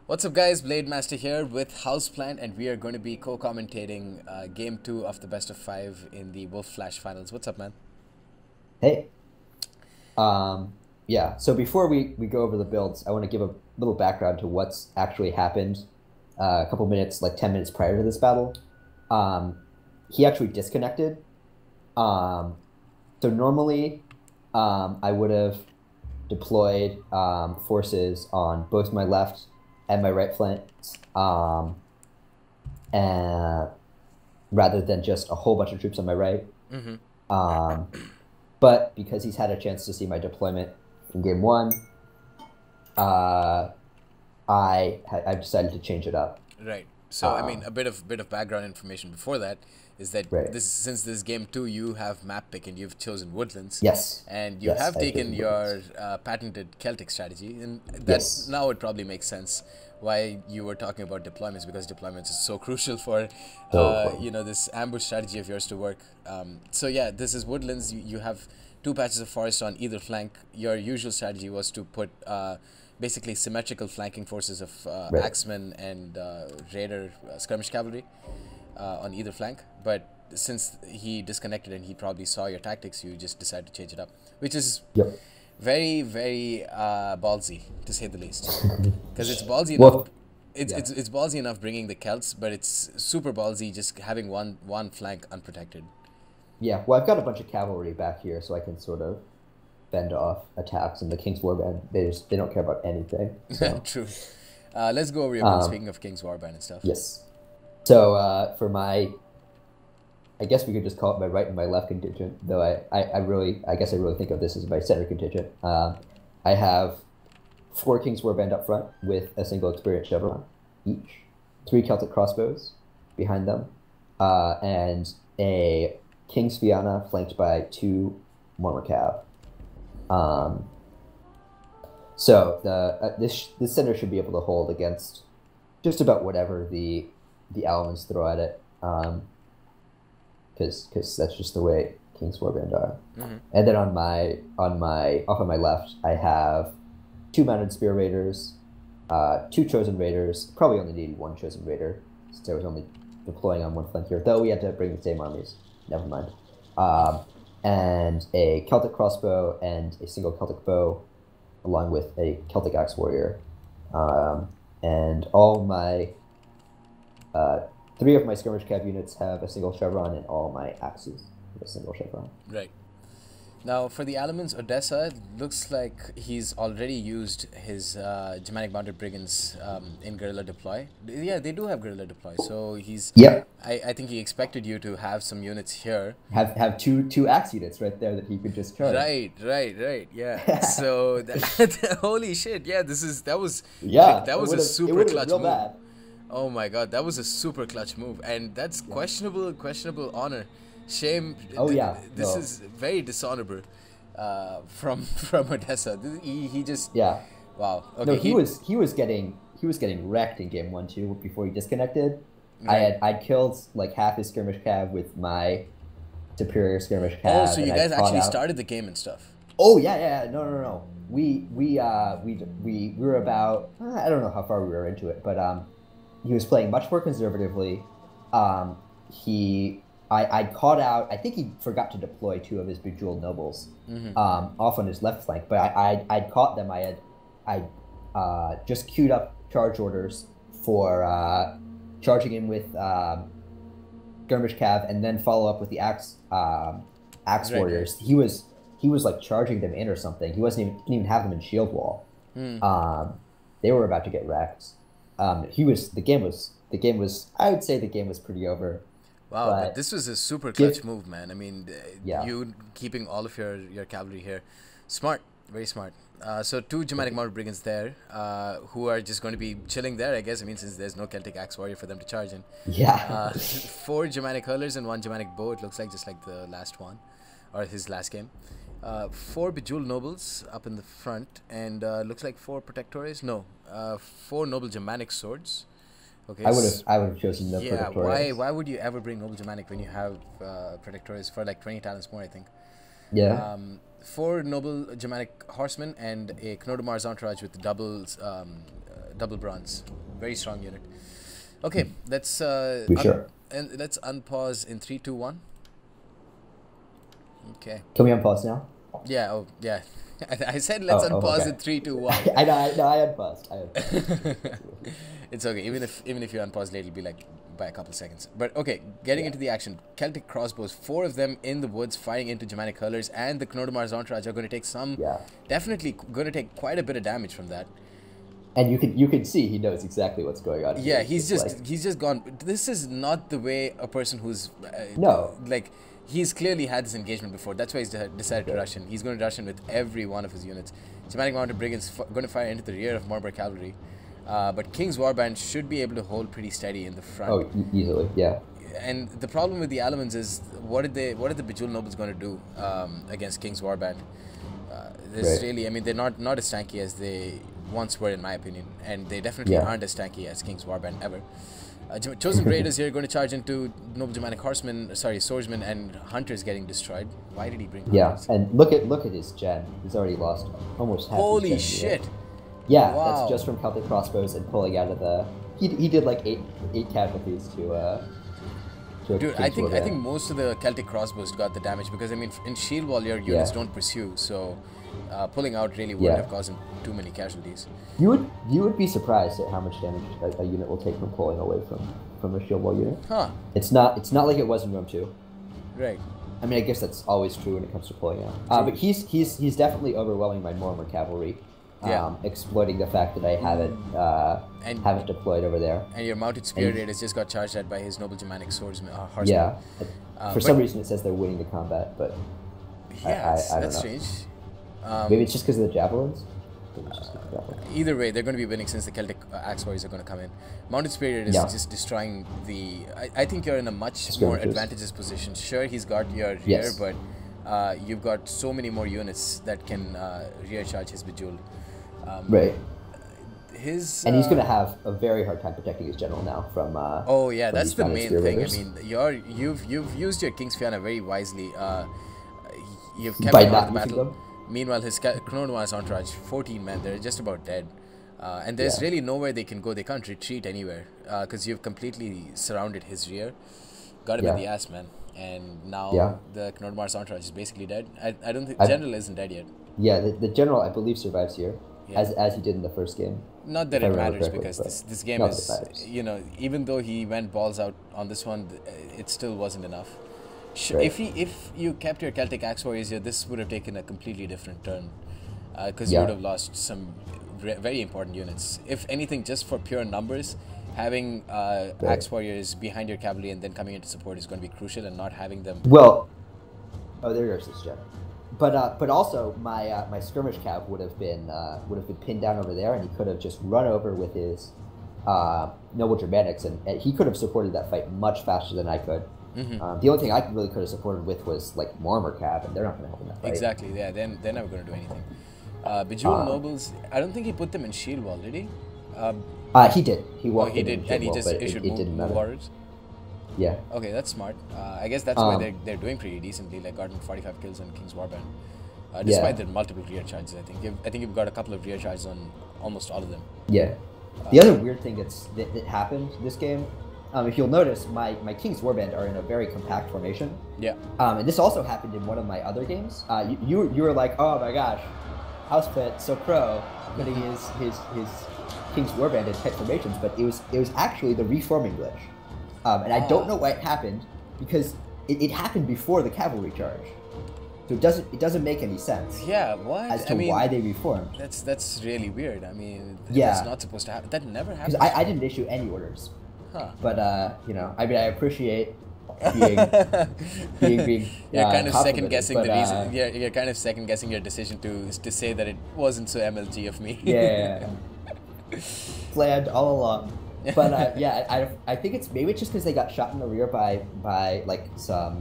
What's up, guys? Blade Master here with Houseplant, and we are going to be co-commentating Game 2 of the Best of 5 in the Wolf Flash Finals. What's up, man? Hey, um, yeah. So before we go over the builds, I want to give a little background to what's actually happened. A couple minutes, like 10 minutes prior to this battle, um, he actually disconnected. Um, so normally, I would have deployed forces on both my left and my right flanks, and rather than just a whole bunch of troops on my right. Mm-hmm. Um, But because he's had a chance to see my deployment in game one, uh, I've decided to change it up. Right. So, I mean, Um, a bit of background information before that is that right. since this Game 2, you have map pick and you've chosen Woodlands, Yes. and you Yes. have I taken chosen Woodlands. your patented Celtic strategy, and that Yes. now it probably makes sense why you were talking about deployments, because deployments is so crucial for So important. this ambush strategy of yours to work. So yeah, this is Woodlands. You have two patches of forest on either flank. Your usual strategy was to put basically symmetrical flanking forces of Right. axemen and raider skirmish cavalry on either flank, but since he disconnected and he probably saw your tactics, you just decided to change it up, which is Yep. very, very ballsy, to say the least, because it's ballsy enough. Well, It's, yeah. it's it's ballsy enough bringing the Celts, but it's super ballsy just having one flank unprotected. Yeah. Well, I've got a bunch of cavalry back here, so I can sort of fend off attacks. And the King's Warband, they don't care about anything. So, True. Let's go over your build. um, Speaking of King's Warband and stuff. yes. So for my I guess we could just call it my right and my left contingent, though I guess I really think of this as my center contingent. I have four King's Warband up front with a single experienced chevron each, three Celtic crossbows behind them, and a King's Fianna flanked by two Mormor Cav. Um, so this center should be able to hold against just about whatever the Alamans throw at it. Because that's just the way King's Warband are. Mm-hmm. And then off on my left, I have two mounted spear raiders, two chosen raiders. Probably only needed one chosen raider since I was only deploying on one flank here. Though we had to bring the same armies. Never mind. And a Celtic crossbow and a single Celtic bow, along with a Celtic axe warrior. And all my three of my skirmish cav units have a single chevron, and all my axes have a single chevron. Right. Now, for the Alamans, Odessa, it looks like he's already used his Germanic Mounted Brigands in guerrilla deploy. Yeah, they do have guerrilla deploy, so he's. Yep. I think he expected you to have some units here. Have two axe units right there that he could just charge. Right. Yeah. So that, holy shit! Yeah, that was Yeah, like, that was a super it clutch real move. bad. Oh my god, that was a super clutch move, and that's Yeah. questionable honor. Shame. Oh yeah. This No. is very dishonorable from Odessa. He just, Yeah. wow. No, Okay, he was getting wrecked in game one too before he disconnected. right. I'd killed like half his skirmish cav with my superior skirmish Oh, cav, so you and I guys caught actually out. started the game and stuff. Oh yeah. No. We were about I don't know how far we were into it, but he was playing much more conservatively. I caught out. I think he forgot to deploy two of his bejeweled nobles off on his left flank, but I'd caught them. I just queued up charge orders for charging in with skirmish cav, and then follow up with the axe Right. warriors. He was like charging them in or something. He didn't even have them in shield wall. They were about to get wrecked. The game was. I would say the game was pretty over. Wow, but But this was a super give clutch move, man. I mean, yeah, you keeping all of your cavalry here, smart, very smart. So two Germanic Mounted Brigands there, who are just going to be chilling there, I guess. I mean, since there's no Celtic Axe Warrior for them to charge in. yeah, Four Germanic Hurlers and one Germanic Bow, it looks like, just like the last one, or his last game. Four Bejeweled Nobles up in the front, and looks like four Protectores. No, four Noble Germanic Swords. Okay. I would have chosen the Yeah, Protectorians. why would you ever bring Noble Germanic when you have Protectores for like 20 talents more, I think. Yeah, Four Noble Germanic Horsemen and a Knodomar's entourage with double bronze. Very strong unit. Okay, let's Sure. and let's unpause in 3, 2, 1. Okay. Can we unpause now? Yeah. Oh, yeah. I said let's unpause okay. in 3, 2, 1. I unpaused. It's okay. Even if you unpause late, it'll be like by a couple seconds. But okay, getting into the action. Celtic crossbows, 4 of them in the woods, firing into Germanic hurlers, and the Knodomar's entourage are going to take some. Yeah. Definitely going to take quite a bit of damage from that. And you can see he knows exactly what's going on. Yeah, he's just gone. This is not the way a person who's No. like. He's clearly had this engagement before. That's why he's decided to rush in. He's going to rush in with every one of his units. Germanic Mounted Brigands going to fire into the rear of Marlborough Cavalry. But King's Warband should be able to hold pretty steady in the front. Oh, easily, yeah. And the problem with the Alamans is what are the Bejeweled Nobles going to do against King's Warband? There's really, I mean, they're not as tanky as they once were, in my opinion, and they definitely aren't as tanky as King's Warband ever. Chosen Raiders here going to charge into Noble Germanic Swordsmen and Hunters getting destroyed. Why did he bring Hunters? Yeah, and look at his gen. He's already lost almost half Holy his gen. shit! Yeah, wow. That's just from Celtic crossbows and pulling out of the. He did like eight casualties to Dude, I think most of the Celtic crossbows got the damage because I mean in shield wall your units don't pursue, so pulling out really wouldn't have caused him too many casualties. You would be surprised at how much damage a unit will take from pulling away from a shield wall unit. Huh? It's not like it was in Rome 2. Right. I mean, I guess that's always true when it comes to pulling out. But he's definitely overwhelming my Mortimer cavalry. Exploiting the fact that I haven't deployed over there. And your mounted spear raiders just got charged at by his Noble Germanic Swordsmen. Horsemen. Yeah. For some reason, it says they're winning the combat, but yeah, I don't know. That's strange. Maybe it's just because of the javelins. Either way, they're going to be winning since the Celtic axe warriors are going to come in. Mounted spear is just destroying the. I think you're in a much more advantageous position. Sure, he's got your rear, but you've got so many more units that can rear charge his Bejeweled. Right. And he's going to have a very hard time protecting his general now from. Oh yeah, that's the main thing. Raiders. I mean, you've used your King's Fianna very wisely. You've kept by him out not of the using battle. them. Meanwhile, his Knodomar's entourage, 14 men, they're just about dead. And there's really nowhere they can go. They can't retreat anywhere because you've completely surrounded his rear. Got him in the ass, man. And now the Knodomar's entourage is basically dead. I don't think the general isn't dead yet. Yeah, the general, I believe, survives here, as he did in the first game. Not that it matters because this game is, even though he went balls out on this one, it still wasn't enough. If you kept your Celtic axe warriors here, this would have taken a completely different turn, because you would have lost some very important units. If anything, just for pure numbers, having axe warriors behind your cavalry and then coming into support is going to be crucial, and not having them. Well, there goes this gen. But also my skirmish cav would have been pinned down over there, and he could have just run over with his Noble Germanics, and he could have supported that fight much faster than I could. The only thing I really could have supported with was like Mortimer cav, and they're not going to help in that fight. Exactly. Yeah. Then they're never going to do anything. Bejeweled Nobles. I don't think he put them in shield wall, did he? He did. He walked he did, and he just issued move warriors. Yeah. Okay, that's smart. I guess that's why they're doing pretty decently. Like gotten 45 kills on King's Warband, despite their multiple rear charges. I think you've got a couple of rear charges on almost all of them. Yeah. The other weird thing that happened this game, if you'll notice, my King's Warband are in a very compact formation. Yeah. And this also happened in one of my other games. You were like, oh my gosh, Houseplant so pro putting his King's Warband in tight formations, but it was actually the reforming glitch. And I don't know why it happened, because it happened before the cavalry charge, so it doesn't make any sense. Yeah, what? As to why they reformed. That's really weird. I mean, it's not supposed to happen. That never happens. Because I didn't issue any orders. Huh. But I mean, I appreciate being you're kind of second guessing the reason. but, You're kind of second guessing your decision to say that it wasn't so MLG of me. Yeah. Planned all along. But I think it's just because they got shot in the rear by like some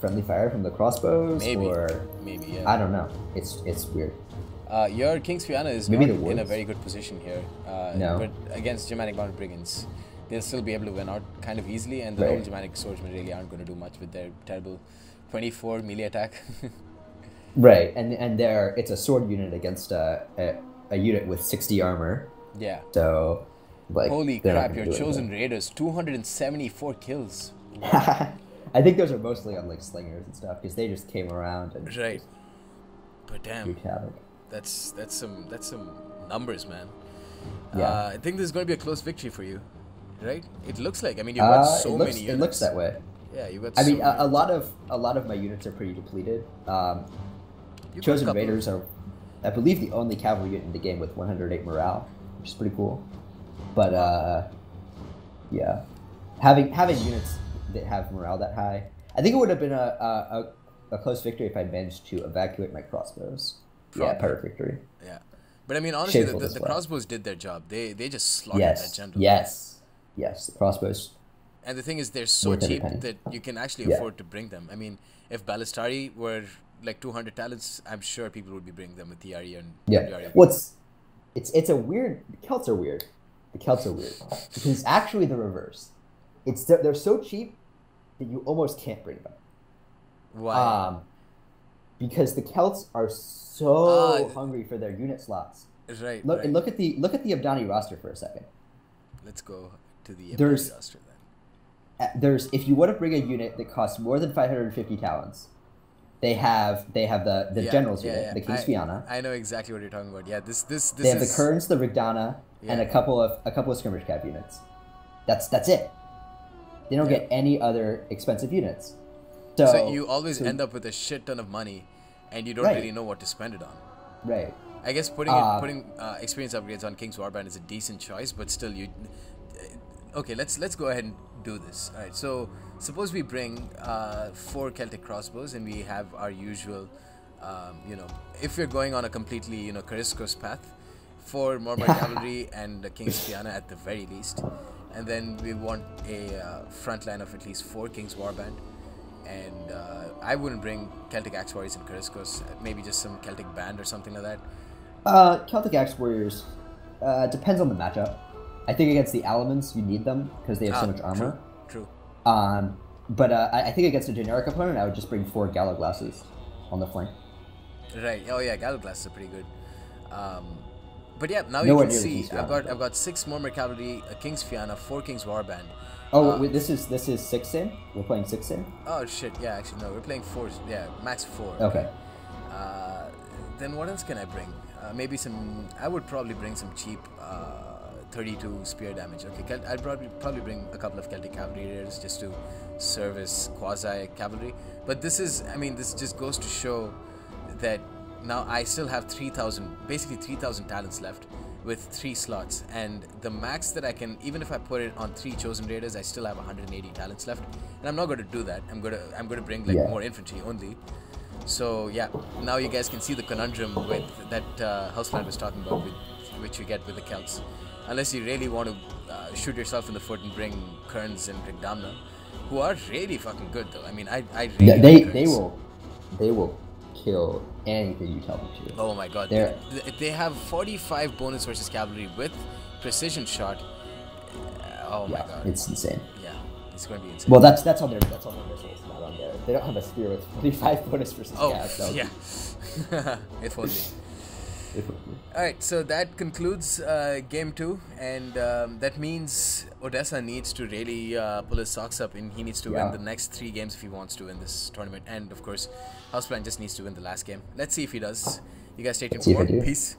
friendly fire from the crossbows, maybe yeah. I don't know. It's weird. Your King's Fianna is not in a very good position here. No. But against Germanic Mounted Brigands, they'll still be able to win out kind of easily, and the Noble Germanic Swordsmen really aren't going to do much with their terrible 24 melee attack. Right, and it's a sword unit against a unit with 60 armor. Yeah. So, like, Holy they're not crap! gonna Your do chosen anything. raiders, 274 kills. Wow. I think those are mostly on like slingers and stuff because they just came around and Right. just But damn, wreaked havoc. that's some numbers, man. Yeah. I think this is going to be a close victory for you, right? It looks like. I mean, you've got so many units. It looks that way. Yeah, you got. I so mean, many a lot units. of my units are pretty depleted. You've got a Chosen couple. Raiders are, I believe, the only cavalry unit in the game with 108 morale, which is pretty cool. But yeah, having units that have morale that high, I think it would have been a close victory if I managed to evacuate my crossbows. Yeah, Probably. perfect victory. Yeah, but I mean, honestly, Shameful the display. crossbows did their job. They just slaughtered that Yes, general. yes, yes. The crossbows. And the thing is, they're so Worth every cheap penny. that you can actually Yeah. afford to bring them. I mean, if Ballistari were like 200 talents, I'm sure people would be bringing them with TRE and Yeah. WRE. It's a weird. The Celts are weird. The Celts are weird because it's actually the reverse. They're so cheap that you almost can't bring them. Why? Because the Celts are so hungry for their unit slots. Right. Look right. and look at the Ebdani roster for a second. Let's go to the There's- Ebdani roster then. There's if you want to bring a unit that costs more than 550 talents, they have the Yeah, generals yeah, unit, yeah. the King's Fianna. I know exactly what you're talking about. Yeah, this They have is the Kerns, the Rigdana, and Yeah. a couple of skirmish cap units. That's it. They don't Yeah. get any other expensive units. so you always end up with a shit ton of money, and you don't Right. really know what to spend it on. right. I guess putting experience upgrades on King's Warband is a decent choice, but still, okay. Let's go ahead and do this. All right. So suppose we bring 4 Celtic crossbows, and we have our usual, if we're going on a completely Cariscos path, 4 Mormon cavalry and a King's Fianna at the very least, and then we want a front line of at least 4 King's Warband. And I wouldn't bring Celtic Axe Warriors and Cariscos. Maybe just some Celtic Band or something like that. Celtic Axe Warriors depends on the matchup. I think against the Alamans you need them because they have so much armor. True. But I think against a generic opponent I would just bring 4 Gallo Glasses on the flank. Right. Oh yeah, Gallo Glasses are pretty good. But yeah, now Nowhere you can near the see King's Fianna, I've got 6 Mormon cavalry, a King's Fianna, 4 King's Warband. Oh, wait, this is 6 sim. We're playing 6 sim. Oh shit! Yeah, actually no, we're playing 4. Yeah, max 4. Okay. Then what else can I bring? Maybe some. I would probably bring some cheap 32 spear damage. Okay, I'd probably bring a couple of Celtic cavalry raiders just to serve as quasi cavalry. But this just goes to show that now I still have 3,000 talents left with 3 slots, and the max that I can, even if I put it on 3 chosen raiders, I still have 180 talents left, and I'm not going to do that. I'm going to bring like more infantry only. So yeah, now you guys can see the conundrum with that Houseplant was talking about, which you get with the Celts. Unless you really want to shoot yourself in the foot and bring Kerns and Rigdamna, who are really fucking good though. I mean, I really like Kerns. They will kill anything you tell them to. Oh my god, they have 45 bonus versus cavalry with precision shot. Oh my god, it's insane. Yeah, it's going to be insane. Well, that's on their missiles, not on there. They don't have a spear with 45 bonus versus cav. Yeah. If only. Alright, so that concludes game 2, and that means Odessa needs to really pull his socks up, and he needs to win the next 3 games if he wants to win this tournament, and of course Houseplant just needs to win the last game. Let's see if he does. You guys stay tuned for more. Peace.